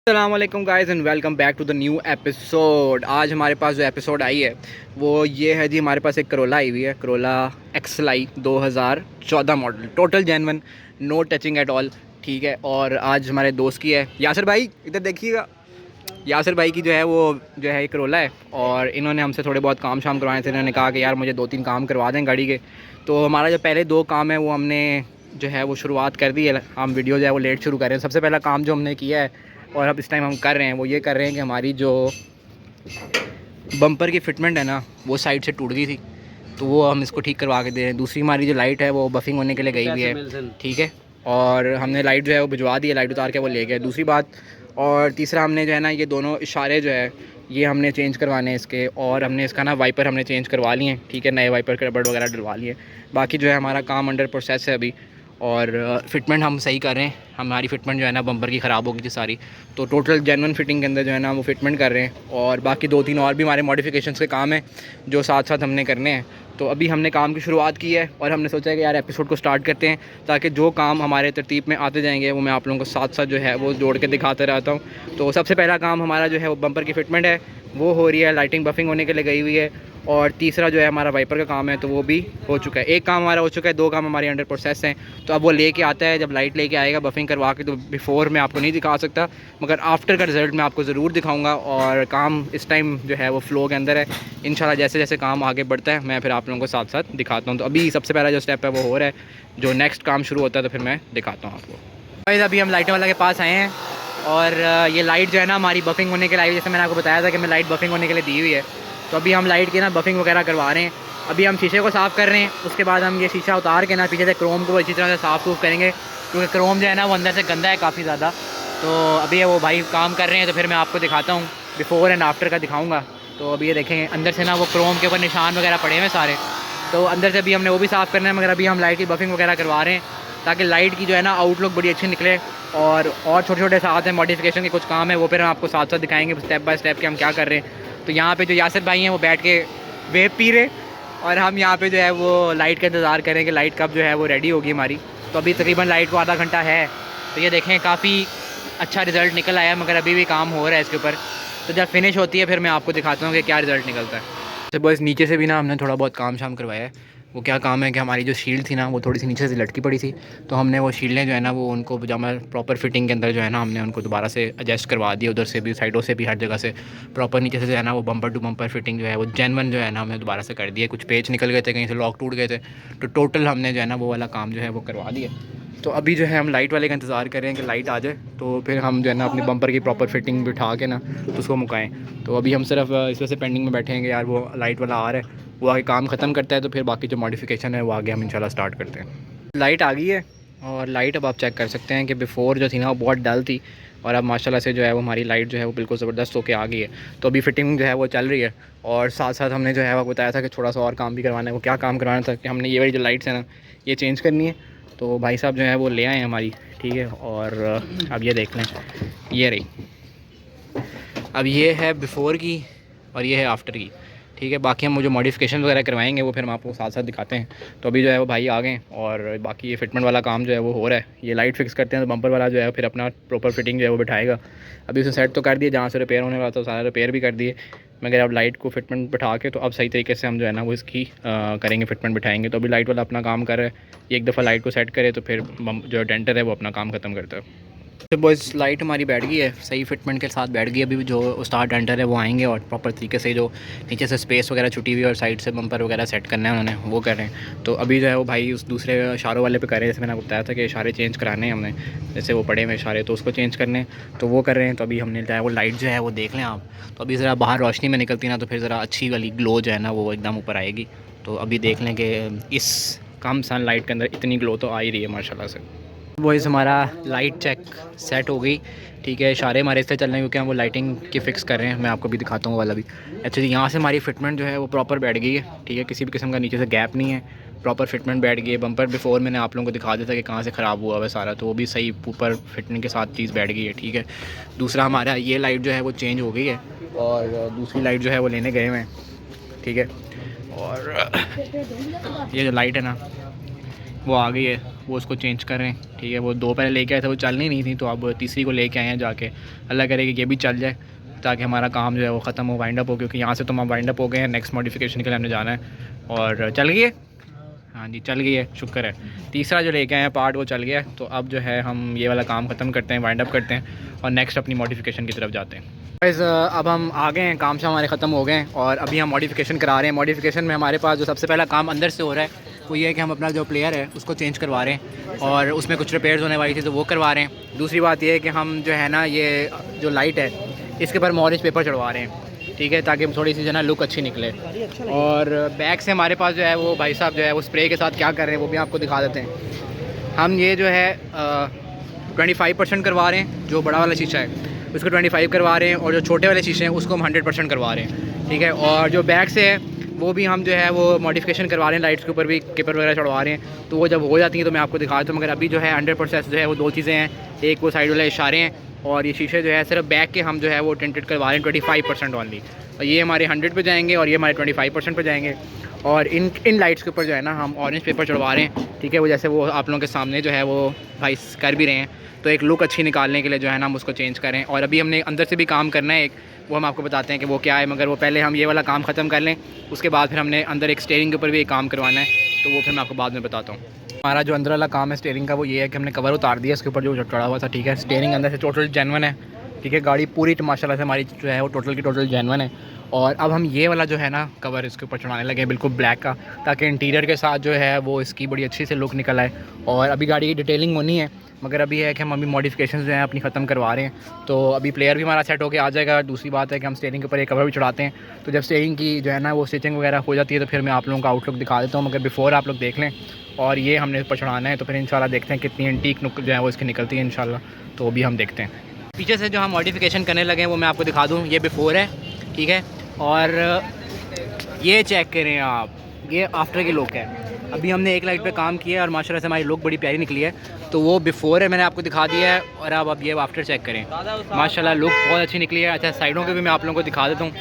अस्सलाम वालेकुम guys and welcome back to the new episode. आज हमारे पास जो एपिसोड आई है वो ये है जी, हमारे पास एक करोला आई हुई है, Corolla XLI 2014 model, total genuine, no touching at all. ठीक है, और आज हमारे दोस्त की है, यासिर भाई इधर देखिएगा। यासिर भाई की जो है वो जो है एक करोला है और इन्होंने हमसे थोड़े बहुत काम शाम करवाए थे। इन्होंने कहा कि यार मुझे 2-3 काम करवा दें गाड़ी के। तो हमारा जो पहले 2 काम है वो हमने जो है वो शुरुआत कर दी है। हम वीडियो जो है वो लेट शुरू कर रहे हैं। सबसे पहला काम जो हमने किया है और अब इस टाइम हम कर रहे हैं वो ये कर रहे हैं कि हमारी जो बम्पर की फिटमेंट है ना वो साइड से टूट गई थी, तो वो हम इसको ठीक करवा के दे रहे हैं। दूसरी हमारी जो लाइट है वो बफिंग होने के लिए गई हुई है, ठीक है, और हमने लाइट जो है वो भिजवा दी है, लाइट उतार के वो ले गए, दूसरी बात। और तीसरा हमने जो है ना ये दोनों इशारे जो है ये हमने चेंज करवाने हैं इसके, और हमने इसका ना वाइपर हमने चेंज करवा लिए हैं, ठीक है, नए वाइपर के रबड़ वगैरह डलवा लिए। बाकी जो है हमारा काम अंडर प्रोसेस है अभी, और फिटमेंट हम सही कर रहे हैं। हमारी फिटमेंट जो है ना बम्पर की ख़राब हो गई थी सारी, तो टोटल जेन्युइन फिटिंग के अंदर जो है ना वो फिटमेंट कर रहे हैं। और बाकी 2-3 और भी हमारे मॉडिफिकेशंस के काम हैं जो साथ साथ हमने करने हैं। तो अभी हमने काम की शुरुआत की है और हमने सोचा है कि यार एपिसोड को स्टार्ट करते हैं, ताकि जो काम हमारे तरतीब में आते जाएंगे वो मैं आप लोगों को साथ साथ जो है वो जोड़ के दिखाते रहता हूँ। तो सबसे पहला काम हमारा जो है वो बम्पर की फिटमेंट है, वो हो रही है, लाइटिंग बफिंग होने के लिए गई हुई है। और तीसरा जो है हमारा वाइपर का काम है, तो वो भी हो चुका है। एक काम हमारा हो चुका है, 2 काम हमारे अंडर प्रोसेस हैं। तो अब वो लेके आता है, जब लाइट लेके आएगा बफिंग करवा के, तो बिफोर मैं आपको नहीं दिखा सकता, मगर आफ्टर का रिज़ल्ट मैं आपको ज़रूर दिखाऊंगा। और काम इस टाइम जो है वो फ्लो के अंदर है। इंशाल्लाह जैसे जैसे काम आगे बढ़ता है मैं फिर आप लोगों को साथ साथ दिखाता हूँ। तो अभी सबसे पहला जो स्टेप है वो हो रहा है, जो नेक्स्ट काम शुरू होता है तो फिर मैं दिखाता हूँ आपको। अभी हम लाइटें वाला के पास आए हैं और ये लाइट जो है ना हमारी बफिंग होने के लिए, जैसे मैंने आपको बताया था कि मैं लाइट बफिंग होने के लिए दी हुई है। तो अभी हम लाइट की ना बफिंग वगैरह करवा रहे हैं। अभी हम शीशे को साफ़ कर रहे हैं, उसके बाद हम ये शीशा उतार के ना पीछे से क्रोम को अच्छी तरह से साफ़ करेंगे, क्योंकि क्रोम जो है ना वो अंदर से गंदा है काफ़ी ज़्यादा। तो अभी वो भाई काम कर रहे हैं, तो फिर मैं आपको दिखाता हूँ, बिफ़ोर एंड आफ्टर का दिखाऊँगा। तो अभी ये देखें अंदर से ना वो क्रोम के ऊपर निशान वगैरह पड़े हुए सारे, तो अंदर से अभी हमने वो भी साफ़ करना है। मगर अभी हम लाइट की बफिंग वगैरह करवा रहे हैं ताकि लाइट की जो है ना आउटलुक बड़ी अच्छी निकले। और छोटे छोटे साथ हैं मॉडिफिकेशन के कुछ काम है, वो फिर हम आपको साथ साथ दिखाएंगे स्टेप बाय स्टेप के हम क्या कर रहे हैं। तो यहाँ पे जो यासिर भाई हैं वो बैठ के वेब पी रहे, और हम यहाँ पे जो है वो लाइट का इंतज़ार करें कि लाइट कब जो है वो रेडी होगी हमारी। तो अभी तकरीबन लाइट को आधा घंटा है। तो ये देखें काफ़ी अच्छा रिज़ल्ट निकल आया, मगर अभी भी काम हो रहा है इसके ऊपर। तो जब फिनिश होती है फिर मैं आपको दिखाता हूँ कि क्या रिज़ल्ट निकलता है। तो बस नीचे से भी ना हमने थोड़ा बहुत काम शाम करवाया है। वो क्या काम है कि हमारी जो शील्ड थी ना वो थोड़ी सी नीचे से लटकी पड़ी थी, तो हमने वो शील्डें जो है ना वो उनको पजामा प्रॉपर फिटिंग के अंदर जो है ना हमने उनको दोबारा से एडजस्ट करवा दिया, उधर से भी साइडों से भी हर जगह से प्रॉपर नीचे से जो है ना वो बम्पर टू बम्पर फिटिंग जो है वो जेन्युइन जो है ना हमने दोबारा से कर दिया। कुछ पेच निकल गए थे, कहीं से लॉक टूट गए थे, तो टोटल हमने जो है ना वो वाला काम जो है वो करवा दिया। तो अभी जो है हम लाइट वाले का इंतज़ार कर रहे हैं कि लाइट आ जाए, तो फिर हम जो है ना अपनी बम्पर की प्रॉपर फिटिंग बिठा के ना तो उसको मुकाएं। तो अभी हम सिर्फ इस वजह से पेंडिंग में बैठे हैं कि यार वो लाइट वाला आ रहा है, वो आगे काम ख़त्म करता है, तो फिर बाकी जो मॉडिफिकेशन है वो आगे हम इंशाल्लाह स्टार्ट करते हैं। लाइट आ गई है, और लाइट अब आप चेक कर सकते हैं कि बिफ़ोर जो थी ना वो बहुत डल थी, और अब माशाल्लाह से जो है वो हमारी लाइट जो है वो बिल्कुल ज़बरदस्त होकर आ गई है। तो अभी फिटिंग जो है वो चल रही है, और साथ साथ हमने जो है वो बताया था कि थोड़ा सा और काम भी करवाना है। वो क्या काम करवाना था कि हमने ये वाली जो लाइट्स हैं ना ये चेंज करनी है। तो भाई साहब जो है वो ले आए हैं हमारी, ठीक है, और अब ये देख लें, ये रही, अब ये है बिफ़ोर की और ये है आफ्टर की, ठीक है। बाकी हम जो मॉडिफिकेशन वगैरह करवाएंगे वो फिर हम आपको साथ साथ दिखाते हैं। तो अभी जो है वो भाई आ गए और बाकी ये फिटमेंट वाला काम जो है वो हो रहा है। ये लाइट फिक्स करते हैं तो बम्पर वाला जो है फिर अपना प्रॉपर फिटिंग जो है वो बिठाएगा। अभी उसे सेट तो कर दिए, जहाँ से रिपेयर होने वाला था सारा रिपेयर भी कर दिए, मगर अब लाइट को फिटमेंट बिठा के तो अब सही तरीके से हम जो है ना वो इसकी करेंगे, फिटमेंट बिठाएंगे। तो अभी लाइट वाला अपना काम कर रहा है, एक दफ़ा लाइट को सेट करे तो फिर जो डेंटर है वो अपना काम ख़त्म करता है। तो बस लाइट हमारी बैठ गई है, सही फिटमेंट के साथ बैठ गई। अभी जो उस्ताद डेंटर है वो आएंगे और प्रॉपर तरीके से जो नीचे से स्पेस वगैरह छुटी हुई और साइड से बम्पर वगैरह सेट करना है उन्होंने, वो कर रहे हैं। तो अभी जो है वो भाई उस दूसरे इशारों वाले पे कर रहे हैं, जैसे मैंने आपको बताया था कि इशारे चेंज कराने हैं हमने, जैसे वो पड़े हुए इशारे तो उसको चेंज करने हैं, तो वो कर रहे हैं। तो अभी हमने चाहे वो लाइट जो है वो देख लें आप, तो अभी ज़रा बाहर रोशनी में निकलती ना तो फिर ज़रा अच्छी वाली ग्लो जो है ना वो एकदम ऊपर आएगी। तो अभी देख लें कि इस कम सन लाइट के अंदर इतनी ग्लो तो आ ही रही है माशाल्लाह से। वॉइस हमारा लाइट चेक सेट हो गई, ठीक है। इशारे हमारे इससे चल रहे हैं क्योंकि हम वो लाइटिंग की फ़िक्स कर रहे हैं। मैं आपको भी दिखाता हूँ वाला भी। एक्चुअली यहाँ से हमारी फिटमेंट जो है वो प्रॉपर बैठ गई है, ठीक है, किसी भी किस्म का नीचे से गैप नहीं है, प्रॉपर फिटमेंट बैठ गई है। बम्पर बिफोर मैंने आप लोगों को दिखा दिया था कि कहाँ से ख़राब हुआ है सारा, तो वो भी सही ऊपर फिटमेंट के साथ चीज़ बैठ गई है, ठीक है। दूसरा हमारा ये लाइट जो है वो चेंज हो गई है, और दूसरी लाइट जो है वो लेने गए हुए हैं, ठीक है। और ये जो लाइट है ना वो आ गई है, वो उसको चेंज कर रहे हैं। ठीक है, वो 2 पहले लेके आए थे, वो चलनी नहीं थी, तो अब तीसरी को लेके आए हैं जाके। अल्लाह करे कि ये भी चल जाए ताकि हमारा काम जो है वो ख़त्म हो, वाइंड अप हो, क्योंकि यहाँ से तो हम वाइंड अप हो गए हैं, नेक्स्ट मॉडिफिकेशन के लिए हमने जाना है। और चल गई है, हाँ जी चल गई है, शुक्र है। तीसरा जो लेके आए हैं पार्ट वो चल गया है। तो अब जो है हम ये वाला काम ख़त्म करते हैं, वाइंड अप करते हैं और नेक्स्ट अपनी मॉडिफिकेशन की तरफ जाते हैं। गाइस अब हम आ गए हैं, काम से हमारे ख़त्म हो गए हैं और अभी हम मॉडिफिकेशन करा रहे हैं। मॉडिफिकेशन में हमारे पास जो सबसे पहला काम अंदर से हो रहा है वो ये है कि हम अपना जो प्लेयर है उसको चेंज करवा रहे हैं और उसमें कुछ रिपेयर्स होने वाली थी तो वो करवा रहे हैं। दूसरी बात ये है कि हम जो है ना, ये जो लाइट है इसके ऊपर मॉरिज पेपर चढ़वा रहे हैं। ठीक है, ताकि थोड़ी सी जो है ना लुक अच्छी निकले। और बैक से हमारे पास जो है वो भाई साहब जो है वो स्प्रे के साथ क्या कर रहे हैं वो भी आपको दिखा देते हैं। हम ये जो है 25% करवा रहे हैं, जो बड़ा वाला शीशा है उसको 25 करवा रहे हैं और जो छोटे वाले शीशे हैं उसको हम 100% करवा रहे हैं। ठीक है, और जो बैक से है वो भी हम जो है वो मॉडिफिकेशन करवा रहे हैं, लाइट्स के ऊपर भी केपर वगैरह चढ़वा रहे हैं। तो वो जब हो जाती हैं तो मैं आपको दिखा देता हूँ। मगर अभी जो है 100% जो है वो 2 चीज़ें हैं, एक वो साइड वाले इशारे हैं और ये शीशे जो है सिर्फ बैक के हम जो है वो टिंटेड करवा रहे हैं 25% ऑनली। और ये हमारे 100 पे जाएंगे और ये हमारे 25% पे जाएंगे। और इन लाइट्स के ऊपर जो है ना हम ऑरेंज पेपर चढ़वा रहे हैं। ठीक है, वो जैसे वो आप लोगों के सामने जो है वो भाई कर भी रहे हैं, तो एक लुक अच्छी निकालने के लिए जो है ना हम उसको चेंज करें। और अभी हमने अंदर से भी काम करना है एक, वो हम आपको बताते हैं कि वो क्या है। मगर वो पहले हम ये वाला काम ख़त्म कर लें, उसके बाद फिर हमने अंदर एक स्टीयरिंग के ऊपर भी एक काम करवाना है, तो वो फिर मैं आपको बाद में बताता हूँ। हमारा जो अंदर वाला काम है स्टीयरिंग का वो ये है कि हमने कवर उतार दिया इसके ऊपर जो चढ़ा हुआ था। ठीक है, स्टीयरिंग अंदर से टोटल जेन्युइन है। ठीक है, गाड़ी पूरी माशाल्लाह से हमारी जो है वो टोटल की टोटल जेन्युइन है। और अब हम ये वाला जो है ना कवर इसके ऊपर चढ़ाने लगे हैं बिल्कुल ब्लैक का, ताकि इंटीरियर के साथ जो है वो इसकी बड़ी अच्छी से लुक निकल आए। और अभी गाड़ी की डिटेलिंग होनी है, मगर अभी है कि हम अभी मॉडिफिकेशन जो हैं अपनी ख़त्म करवा रहे हैं। तो अभी प्लेयर भी हमारा सेट होकर आ जाएगा। दूसरी बात है कि हम स्टीयरिंग के ऊपर एक कवर भी चढ़ाते हैं, तो जब स्टीयरिंग की जो है ना वो स्टिचिंग वगैरह हो जाती है तो फिर मैं आप लोगों का आउटलुक दिखा देता हूँ। मगर बिफोर आप लोग देख लें। और ये हमने ऊपर चढ़ाना है, तो फिर इंशाल्लाह देखते हैं कितनी एंटीक लुक जो है वो इसकी निकलती है इंशाल्लाह, तो भी हम देखते हैं। पीछे से जो हम मॉडिफिकेशन करने लगे हैं वो मैं आपको दिखा दूँ। ये बिफोर है, ठीक है, और ये चेक करें आप, ये आफ्टर की लुक है। अभी हमने एक लाइट पे काम किया है और माशाल्लाह से हमारी लुक बड़ी प्यारी निकली है। तो वो बिफोर है, मैंने आपको दिखा दिया है, और अब ये आफ्टर चेक करें। माशाल्लाह लुक बहुत अच्छी निकली है। अच्छा, साइडों के भी मैं आप लोगों को दिखा देता हूँ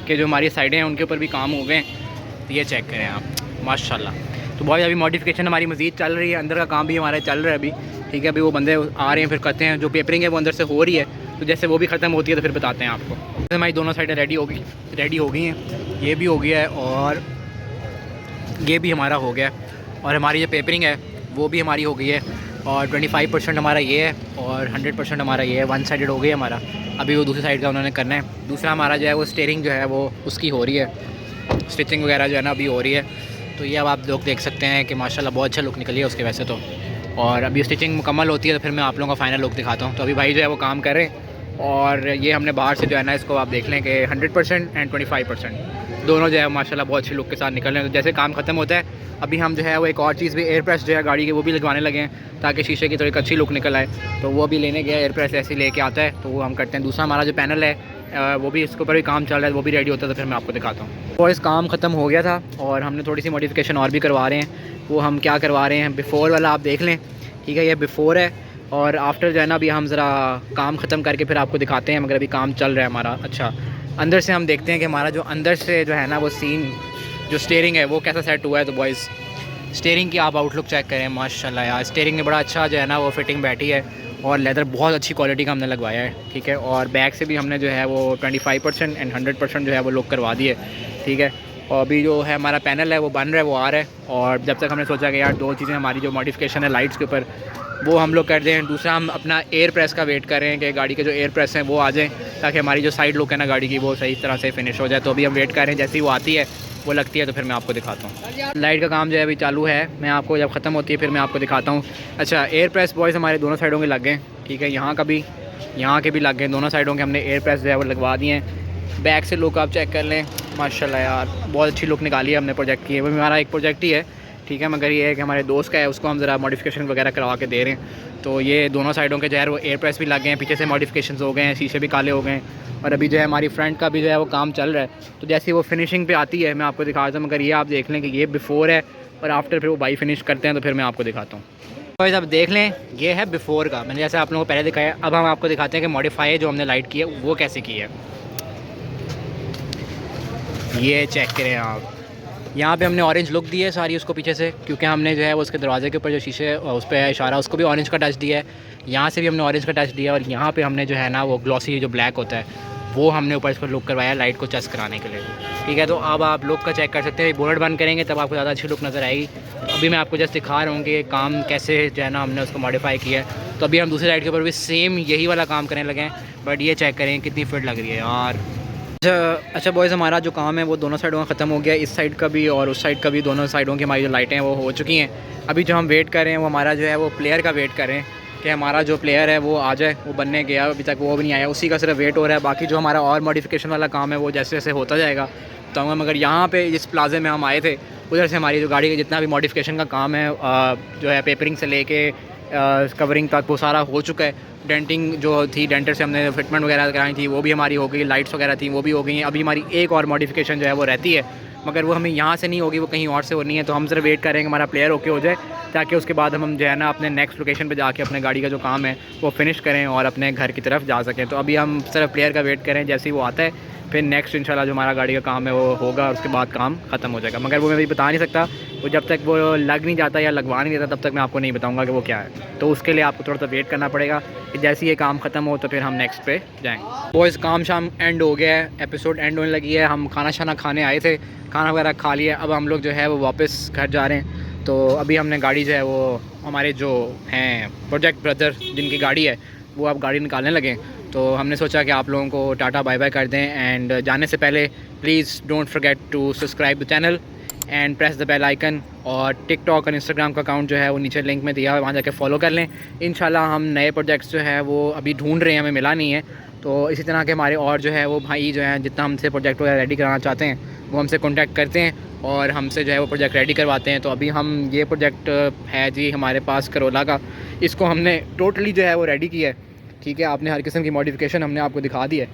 कि जो हमारी साइडें हैं उनके ऊपर भी काम हो गए हैं। तो ये चेक करें आप, माशाल्लाह। तो बहुत अभी मॉडिफिकेशन हमारी मज़ीद चल रही है, अंदर का काम भी हमारा चल रहा है अभी। ठीक है, अभी वो बंदे आ रहे हैं, फिर करते हैं। जो पेपरिंग है वो अंदर से हो रही है, तो जैसे वो भी ख़त्म होती है तो फिर बताते हैं आपको। हमारी दोनों साइडें रेडी हो गई हैं। ये भी हो गया है और ये भी हमारा हो गया है। और हमारी जो पेपरिंग है वो भी हमारी हो गई है। और 25% हमारा ये है और 100% हमारा ये है। 1 साइडेड हो गई है हमारा। अभी वो दूसरी साइड का उन्होंने करना है। दूसरा हमारा जो है वो स्टीयरिंग जो है वो उसकी हो रही है, स्टिचिंग वगैरह जो है ना अभी हो रही है। तो ये अब आप लोग देख सकते हैं कि माशाल्लाह बहुत अच्छा लुक निकली है उसके वैसे तो। और अभी स्टिचिंग मुकम्मल होती है तो फिर मैं आप लोगों का फाइनल लुक दिखाता हूँ। तो अभी भाई जो है वो काम कर रहे हैं और ये हमने बाहर से जो है ना इसको आप देख लें कि 100% एंड 25% दोनों जो है माशाल्लाह बहुत अच्छी लुक के साथ निकल रहे हैं। तो जैसे काम ख़त्म होता है अभी हम जो है वो एक और चीज़ भी एयर प्रेस जो है गाड़ी के वो भी लगवाने लगे हैं, ताकि शीशे की थोड़ी अच्छी लुक निकल आए। तो वो भी लेने गया, एयर प्रेस ऐसे लेके आता है, तो वो हम करते हैं। दूसरा हमारा जो पैनल है वो भी इसके ऊपर भी काम चल रहा है, वो भी रेडी होता है, तो फिर मैं आपको दिखाता हूँ। तो इस काम ख़त्म हो गया था और हमने थोड़ी सी मॉडिफिकेशन और भी करवा रहे हैं। वो हम क्या करवा रहे हैं, बिफोर वाला आप देख लें। ठीक है, ये बिफोर है और आफ्टर जो है ना अभी हम ज़रा काम ख़त्म करके फिर आपको दिखाते हैं। मगर अभी काम चल रहा है हमारा। अच्छा, अंदर से हम देखते हैं कि हमारा जो अंदर से जो है ना वो सीन, जो स्टीयरिंग है वो कैसा सेट हुआ है। तो बॉयज़ स्टीयरिंग की आप आउटलुक चेक करें, माशाल्लाह यार स्टीयरिंग में बड़ा अच्छा जो है ना वो फिटिंग बैठी है और लेदर बहुत अच्छी क्वालिटी का हमने लगवाया है। ठीक है, और बैक से भी हमने जो है वो 25% एंड 100% जो है वो लुक करवा दी है। ठीक है, और अभी जो है हमारा पैनल है वो बन रहा है, वो आ रहा है। और जब तक हमने सोचा कि यार 2 चीज़ें हमारी जो मॉडिफिकेशन है लाइट्स के ऊपर वो हम लोग कर दें। दूसरा हम अपना एयर प्रेस का वेट कर रहे हैं कि गाड़ी के जो एयर प्रेस हैं वो आ जाएँ, ताकि हमारी जो साइड लुक है ना गाड़ी की वो सही तरह से फिनिश हो जाए। तो अभी हम वेट कर रहे हैं, जैसे ही वो आती है वो लगती है तो फिर मैं आपको दिखाता हूँ। लाइट का काम जो है अभी चालू है, मैं आपको जब ख़त्म होती है फिर मैं आपको दिखाता हूँ। अच्छा, एयर प्रेस बॉयज़ हमारे दोनों साइडों के लग गए। ठीक है, यहाँ का भी, यहाँ के भी लग गए, दोनों साइडों के हमने एयर प्रेस जो है वो लगवा दिए हैं। बैक से लुक आप चेक कर लें, माशाल्लाह यार बहुत अच्छी लुक निकाली है हमने प्रोजेक्ट की है। वो हमारा एक प्रोजेक्ट ही है। ठीक है, मगर ये है कि हमारे दोस्त का है, उसको हम ज़रा मॉडिफिकेशन वगैरह करवा के दे रहे हैं। तो ये दोनों साइडों के जो है वो एयर प्रेस भी लग गए हैं, पीछे से मॉडिफिकेशन हो गए हैं, शीशे भी काले हो गए हैं। और अभी जो है हमारी फ्रंट का भी जो है वो काम चल रहा है। तो जैसे वो फिनिशिंग पे आती है मैं आपको दिखाता हूँ। मगर ये आप देख लें कि ये बिफोर है और आफ्टर फिर वो बाई फिनिश करते हैं तो फिर मैं आपको दिखाता हूँ। तो अब देख लें, ये है बिफोर का, मैंने जैसे आप लोगों को पहले दिखाया। अब हम आपको दिखाते हैं कि मॉडिफाई जो हमने लाइट की है वो कैसे की है। ये चेक करें आप, यहाँ पे हमने ऑरेंज लुक दी है सारी उसको पीछे से, क्योंकि हमने जो है वो उसके दरवाजे के ऊपर जो शीशे उस पर है इशारा, उसको भी ऑरेंज का टच दिया है। यहाँ से भी हमने ऑरेंज का टच दिया है, और यहाँ पे हमने जो है ना वो ग्लॉसी जो ब्लैक होता है वो हमने ऊपर इसको लुक करवाया लाइट को चस्क कराने के लिए। ठीक है, तो अब आप लुक का चेक कर सकते हैं। बोनट बंद करेंगे तब आपको ज़्यादा अच्छी लुक नज़र आएगी। तो अभी मैं आपको जस्ट दिखा रहा हूँ कि काम कैसे जो है ना हमने उसको मॉडिफाई किया है। तो अभी हम दूसरी साइड के ऊपर भी सेम यही वाला काम करने लगे हैं, बट ये चेक करें कितनी फिट लग रही है यार। अच्छा बॉयज़, हमारा जो काम है वो दोनों साइडों का ख़त्म हो गया, इस साइड का भी और उस साइड का भी। दोनों साइडों की हमारी जो लाइटें हैं वो हो चुकी हैं। अभी जो हम वेट कर रहे हैं वो हमारा जो है वो प्लेयर का वेट कर रहे हैं कि हमारा जो प्लेयर है वो आ जाए। वो बनने गया अभी तक वो भी नहीं आया, उसी का सिर्फ वेट हो रहा है। बाकी जो हमारा और मॉडिफिकेशन वाला काम है वो जैसे जैसे होता जाएगा। तो हम अगर यहाँ पे जिस प्लाजे में हम आए थे उधर से हमारी जो गाड़ी का जितना भी मॉडिफिकेशन का काम है जो है पेपरिंग से लेके कवरिंग तक वो सारा हो चुका है। डेंटिंग जो थी, डेंटर से हमने फिटमेंट वगैरह कराई थी वो भी हमारी हो गई, लाइट्स वगैरह थी वो भी हो गई हैं। अभी हमारी एक और मॉडिफिकेशन जो है वो रहती है, मगर वो हमें यहाँ से नहीं होगी, वो कहीं और से होनी है। तो हम सिर्फ वेट करेंगे हमारा प्लेयर ओके हो जाए, ताकि उसके बाद हम जो है ना अपने नेक्स्ट लोकेशन पे जाके अपने गाड़ी का जो काम है वो फिनिश करें और अपने घर की तरफ जा सकें। तो अभी हम सिर्फ प्लेयर का वेट करें, जैसे ही वो आता है फिर नेक्स्ट इंशाल्लाह जो हमारा गाड़ी का काम है वो होगा, उसके बाद काम ख़त्म हो जाएगा। मगर वो मैं भी बता नहीं सकता, वो जब तक वो लग नहीं जाता या लगवा नहीं देता तब तक मैं आपको नहीं बताऊँगा कि वो क्या है। तो उसके लिए आपको थोड़ा सा वेट करना पड़ेगा कि जैसे ये काम ख़त्म हो तो फिर हम नेक्स्ट पे जाएँगे। वो इस काम शाम एंड हो गया है, एपिसोड एंड होने लगी है। हम खाना शाना खाने आए थे, खाना वगैरह खा लिया। अब हम लोग जो है वो वापस घर जा रहे हैं। तो अभी हमने गाड़ी जो है वो हमारे जो हैं प्रोजेक्ट ब्रदर जिनकी गाड़ी है वो अब गाड़ी निकालने लगे। तो हमने सोचा कि आप लोगों को टाटा बाय बाय कर दें। एंड जाने से पहले please don't forget to subscribe the channel and press the bell icon. और टिकटॉक और इंस्टाग्राम का अकाउंट जो है वो नीचे लिंक में दिया है, वहाँ जाके फॉलो कर लें। इंशाल्लाह हम नए प्रोजेक्ट्स जो है वो अभी ढूंढ रहे हैं, हमें मिला नहीं है। तो इसी तरह के हमारे और जो है वो भाई जो हैं जितना हमसे प्रोजेक्ट वगैरह रेडी कराना चाहते हैं वो हमसे कॉन्टैक्ट करते हैं और हमसे जो है वो प्रोजेक्ट रेडी करवाते हैं। तो अभी हम ये प्रोजेक्ट है जी हमारे पास करोला का, इसको हमने टोटली जो है वो रेडी किया है। ठीक है, आपने हर किस्म की मॉडिफिकेशन हमने आपको दिखा दी है।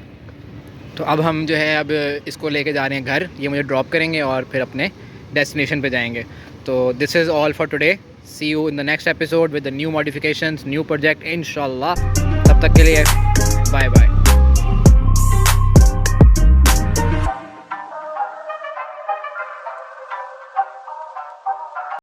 तो अब हम जो है अब इसको लेके जा रहे हैं घर, ये मुझे ड्रॉप करेंगे और फिर अपने डेस्टिनेशन पे जाएंगे। तो this is all for today, see you in the next episode with the new modifications, new project इंशाल्लाह। तब तक के लिए बाय बाय।